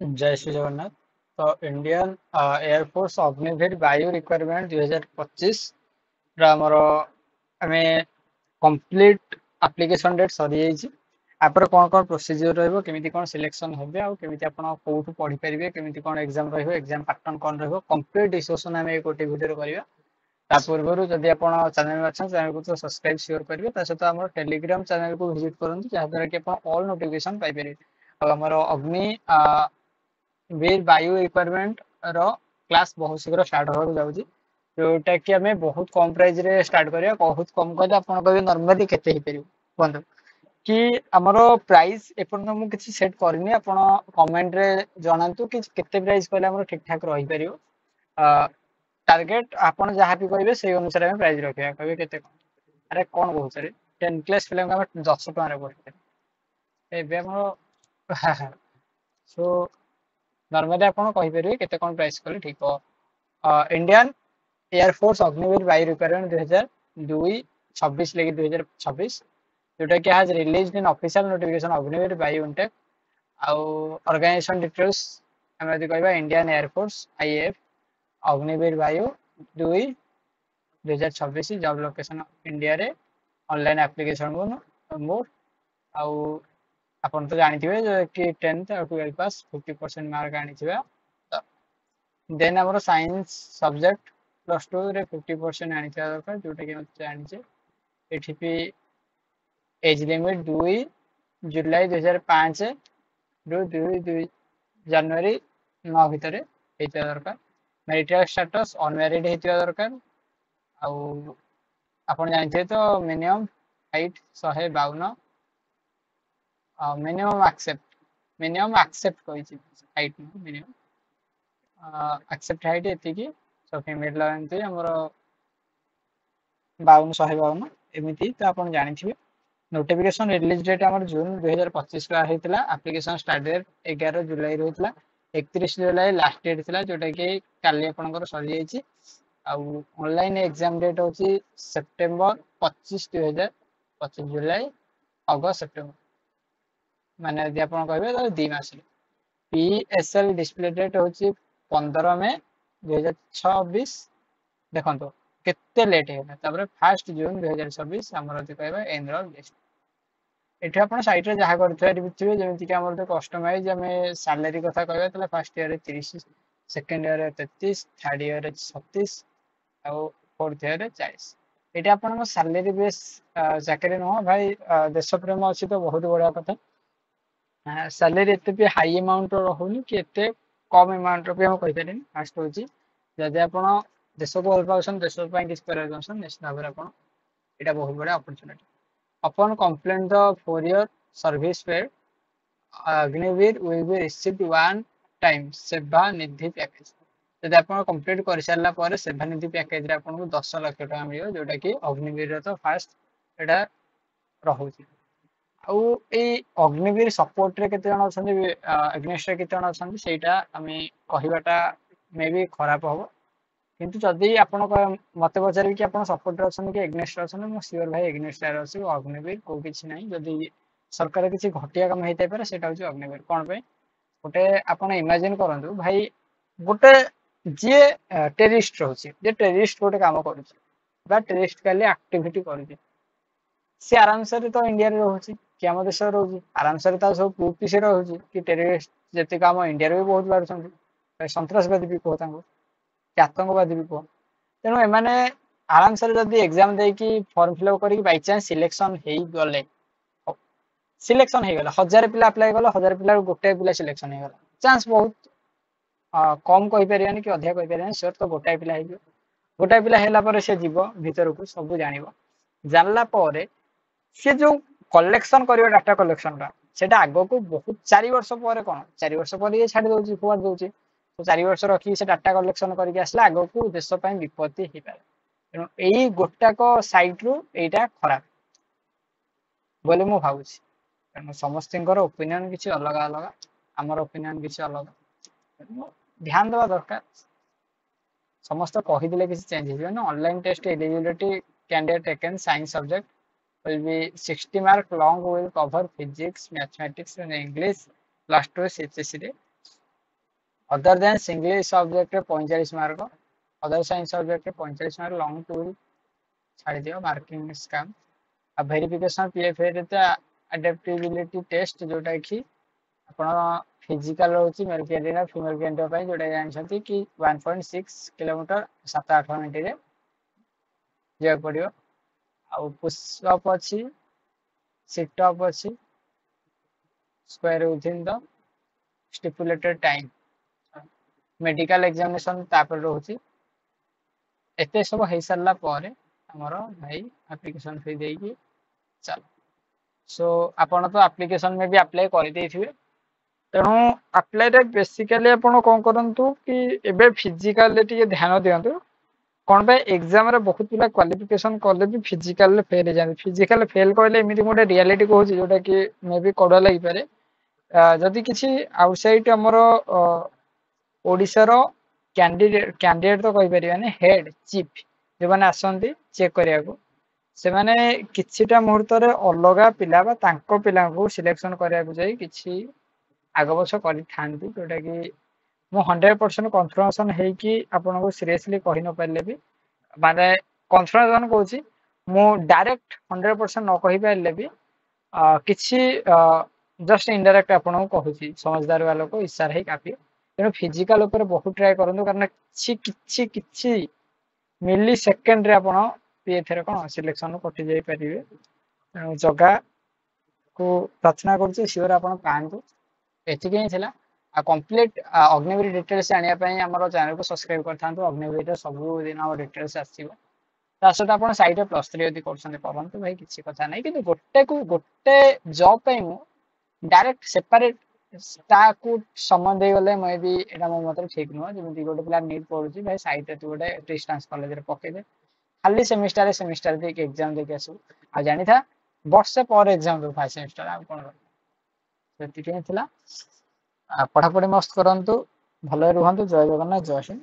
जय श्री जगन्नाथ। तो Indian air force Agniveer वायु रिक्वायरमेंट 2025 आमर आम कंप्लीट एप्लिकेशन डेट सरी जाइए। आप कौन कौन प्रोसीजर रही केमी कौन सिलेक्शन हे आमती आप कौटू पढ़ी पारे केमी कौन एग्जाम एग्जाम पैटर्न कौन कंप्लीट डिस्कसन आम गोटे वीडियो करवा। ता पूर्व जदि आप चैनल में अच्छा चैनल को तो सब्सक्राइब सियोर करेंगे सहित आम टेलीग्राम चैनल को विजिट करूँ जहाँद्वारा कि आप ऑल नोटिफिकेशन पाइपर। आमर अग्नि वीर वायु रिक्वायरमेंट रो क्लास बहुत शीघ्र स्टार्ट होगा जाऊँगी जोटा कि आम बहुत कम प्राइस रे स्टार्ट करिया। बहुत कम कहले आप नॉर्मली केते ही परियो कहंतु कि हमरो प्राइस एपर्यंत मु किछि सेट करनी आपण कमेंट रे जणांतु कि केते प्राइस कहले हमरो ठीक ठाक रही परियो। टारगेट आपण जहाँ भी कहिबे सेही अनुसार हम प्राइस रखिया कहबे केते कोन। अरे कोन बहुत रे 10 क्लास फिल्म हम 10 टका रे पड़ते एबे हमरो सो नॉर्मली आपण कहि परिबे केते कोन प्राइस कहले ठीक हो। इंडियन एयरफोर्स अग्निवीर वायु रिक्वायरमेंट 2026 लेके 2026 जोटा कि आज रिलीज इन ऑफिशियल नोटिफिकेशन अग्निवीर वायु इंटेक आउ ऑर्गेनाइजेशन डिटेल्स हम यदि कहबा इंडियन एयरफोर्स आईएएफ अग्निवीर वायु 2026 जॉब लोकेशन इंडिया रे ऑनलाइन एप्लीकेशन को मोड आउ अपन तो जानिथिबे जे कि 10th और 12 पास 50% मार्क आनिथिबा। देन हमर साइंस सब्जेक्ट प्लस 2 रे 50% आनिथिबा दरकार जोटा कि हम जानिछे। एठी भी एज लिमिट 2 जुलाई 2005 रु 2 जनवरी 9 भितर हेतिबा दरकार। मैरिटल स्टेटस अनमैरिड हेतिबा दरकार। आउ आपण जानिथे तो मिनिमम हाइट 152 मिनिमम एक्सेप्ट कहिछि हाइट मिनिमम एक्सेप्ट हाइट एतिकी सो फीमेल एमती हमर 52 152 एमिति तो आपण जानिथिबे। नोटिफिकेशन रिलीज डेट हमर जून 2025 का हेतिला। एप्लीकेशन स्टार्ट डेट 11 जुलाई रहितला। 31 जुलाई लास्ट डेट थिला जोटा कि काली आपनकर सरी जाइछि। आउ ऑनलाइन एग्जाम डेट होछि सेप्टेम्बर 25 2025 जुलाई अगस्त सेप्टेम्बर माने यदि आपण कहबे तो 2 मास रे। पीएसएल डिस्प्ले डेट होछि 15 मई 2026 देखंतो केते लेट है तापर 1 जून 2026 हमर जे कहबा एनरोल लिस्ट। एठी आपण साइट रे जहा करथै बिथिबे जेमिति कि हमर तो कस्टमाइज हमें सैलरी कथा कहबा तले फर्स्ट ईयर रे 30 सेकंड ईयर रे 33 थर्ड ईयर रे 36 और फोर्थ ईयर रे 40। एठी आपण सैलरी बेस चाकरी न भाई देश प्रेम अछि तो बहुत बड़ा कथा। सैलरी एते भी हाई अमाउंट रहुनी कि एते कम अमाउंट भी हम कहि पारेनी। फास्ट होची जदि आपण देश को भल पाउछन देश पय किछ करै चाहछन निश्चित भाबरे आपण एटा बहुत बड़ा opportunity. Upon complete the 4 year service paid Agniveer will be received one time सेवा निधि पैकेज। जदि आपण कंप्लीट कर सारला पर सेवा निधि पैकेज रे आपण को 10 लाख टका मिलियो जोटा कि अग्निवीर रे तो फास्ट एटा रहुची। आउ ए अग्निवीर सपोर्ट रे केते जण अछन एग्नेस्ट रे केते जण अछन सेटा हमें कहिबाटा मे बी खराब हो। किंतु जदि आपण मते पचारि कि आपण सपोर्ट रे अछन कि एग्नेस्ट रे अछन मो सियोर भाई एग्नेस्ट रे अछि अग्निवीर को किछि नै। जदि सरकार किछि घटिया काम हेतै पारे सेटा होछि अग्निवीर कोन पे गोटे आपण इमेजिन करंतु भाई गोटे जे टेररिस्ट रहउछि जे टेररिस्ट गोटे काम करूछि बा टेररिस्ट काली एक्टिविटी करूछि से आराम से तो इंडिया रे रहउछि कि हम देश रहउछि आराम से तो सब प्रूफ से रहउछि कि टेररिस्ट जति काम इंडिया रे भी बहुत बारुछन सन्त्रासवादी भी कहता कि आतंकवादी भी कह। तेणु एमाने आराम से जदि एग्जाम दे कि फॉर्म फिलअप करी बाय चांस सिलेक्शन हेई गले सिलेक्शन हेई गला 1000 पिला अप्लाई गला 1000 पिला गोटे पिला सिलेक्शन हेई गला चांस बहुत कम कहि परियानी कि अधिक कहि परियानी श्योर तो गोटाए पिला हेइबो। गोटाए पिला हेला पर से जीव भीतर को सब जानिबो जानला पर से जो कलेक्शन करियो डाटा कलेक्शन रा सेटा आगो को बहुत 4 वर्ष पर कोन 4 वर्ष पर ये छाडी दोची फुआड दोची तो 4 वर्ष रखी से डाटा कलेक्शन करके आसला आगो को देश पय विपत्ति हे पारे। तेणु एई गोटाक साइट रु एटा खराब बोले मु भाबुची। तेणु समस्तिंकर ओपिनियन किछि अलग अलग हमर ओपिनियन किछि अलग ध्यान देवा दरकार। समस्त कहिदिले किछि चेंज हिबो ना। Online test eligibility candidate taken science subject will be 60 mark long will cover physics mathematics and english plus 2 CHSE रे other than English subject 45 mark, other science subject 45 mark, लॉन्ग टू छाड़ी दियो मार्किंग स्कैम। आ verification PFA रे तो adaptability test जोटा कि आपण फिजिकल रोची मेल कैंडिडेट फीमेल कैंडिडेट पई जोटा जानछंती कि 1.6 किलोमीटर 7-8 मिनिट रे जे पड़ियो। आ पुश अप अछि, सिट अप अछि, square within the stipulated time, medical examination तापर रहउची। एते सब हे सरला पारे हमरो भाई एप्लीकेशन फी देकी चल। सो आपण तो एप्लीकेशन में भी अप्लाई कर देथिबे, तेणु अप्लाई रे बेसिकली आपण कोन करंतु कि एबे फिजिकल टिके ध्यान दियंतु। कोन बे एग्जाम रे बहुत पिला क्वालिफिकेशन करले भी फिजिकल फेल जान, फिजिकल फेल कहले एमिति मोटे रियलिटी कहूची जोटा कि मे भी कड़ा लागि पारे। जदि किछि आउटसाइड हमरो ओडिसा रो कैंडिडेट तो कहि परिबाने हेड चीफ जे माने आसंती चेक करिया को से माने किछिटा मुहूर्त रे अलगा पिला बा तांको पिला को सिलेक्शन करिया को जाई किछि आग बछ करि थांती जोटा कि मु 100% कन्फर्मेशन है कि आपन को सीरियसली कहि न पाले भी माने कन्फर्मेशन कहूची मु डायरेक्ट 100% न कहि पाले भी किछि जस्ट इनडायरेक्ट आपन को कहूची समझदार वाला को इशारा है काफी। तेणु फिजिकल ऊपर बहुत ट्राई करंतु कारण किछि मिली सेकेंड रे आपण पीएफए कोन सिलेक्शन कटि जाई परिबे। तेणु जगह को प्रार्थना करछु सियोर आपण पांतु। एतिके ही थिला आ कंप्लीट अग्निवीर डिटेल्स जानिया पई हमर चैनल को सब्सक्राइब करथांतु। अग्निवीर सब दिन और डिटेल्स आसीबो। तासत आपण साइड रे +3 यदि करछन परंतु भाई किछि कथा नै कि गोटे जॉब पे मु डायरेक्ट सेपरेट ताकू समय दे गले मैं भी एटा मो मत ठीक नुह। जेମିତି गोटे पिला नीट पढुची भाई साइड रे तू गोटे डिस्टेंस कॉलेज रे पके दे खाली सेमिस्टर दे एग्जाम दे के आसु आ जानि था वर्ष पर एग्जाम दो फाइव सेमिस्टर आ कोन सेति के थिला। पढ़ा पढ़ी मस्त करंतु भले रुहंतु। जय जगन्नाथ जय श्री